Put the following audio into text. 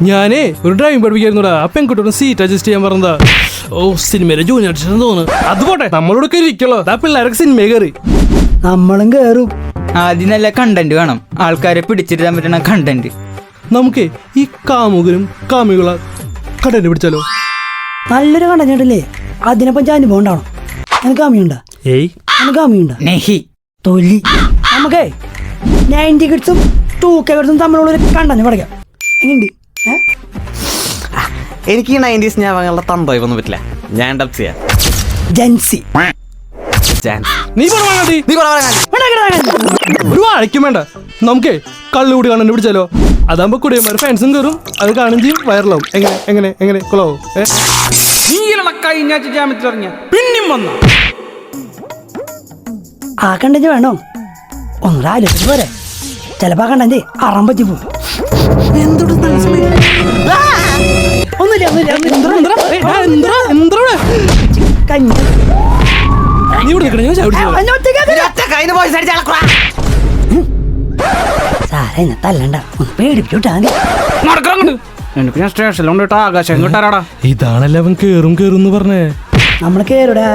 ഞാനേ ഒരു ഡ്രൈവിംഗ് പഠിപ്പിക്കായിരുന്നുടാ. ആ പെൺകുട്ടിയോട് സീറ്റ് അഡ്ജസ്റ്റ് ചെയ്യാൻ പറഞ്ഞതാ. ഓ സിനിമയിലെ ജൂനിയർ ആർട്ടിസ്റ്റ് തോന്നുന്നു. അതുപോട്ടെ, നമ്മളോടൊക്കെ ഇരിക്കുള്ളൂ. ആ പിള്ളേരൊക്കെ സിനിമ കയറി, നമ്മളും കയറും. ആദ്യം നല്ല കണ്ടന്റ് വേണം, ആൾക്കാരെ പിടിച്ചിട്ടാൻ പറ്റുന്ന കണ്ടന്റ്. നമുക്ക് ഈ കാമുകനും കാമുകള കണ്ടന്റ് പിടിച്ചാലോ? നല്ലൊരു കണ്ടല്ലേ, അതിനപ്പം ഞാൻ പോണ്ടാണോ? എനിക്ക് കാമിയുണ്ടാ? ഏയ് എനിക്ക് കാമിയുണ്ടാ? നെഹി തൊലി. നമുക്കേ 90 കിഡ്സും 2K കിഡ്സും തമ്മിലുള്ളൊരു കണ്ടന്റ് പഠിക്കാം. എങ്ങനെയുണ്ട്? എനിക്ക് ഈ 90s ഞാങ്ങളുടെ തന്തോയി ഒന്നും പറ്റില്ല. ഞാൻ ഡബ് ചെയ്യാം. ജെൻസി. നീ ഒരു വാഴയ്ക്കും വേണ്ട. നമുക്കേ കള്ളുകൂടി കണ്ടന്റ് പിടിച്ചാലോ? അതാകുമ്പോ കുടിയന്മാർ ഫാൻസും കയറും, അത് കാണും ചെയ്യും, വൈറലാവും. എങ്ങനെ എങ്ങനെ എങ്ങനെ കുളവും? ആ കണ്ടന്റ് വേണോ? ഒന്നര ആലോചിച്ച് പോരെ. ചിലപ്പോ ആ കണ്ടന്റ് അറാൻ പറ്റി പോകും. തല്ലണ്ട, പേടിപ്പിച്ചോട്ടാ. ഇതാണല്ലേ അവൻ കേറും കേറും പറഞ്ഞേ. നമ്മള് കേറുടാ.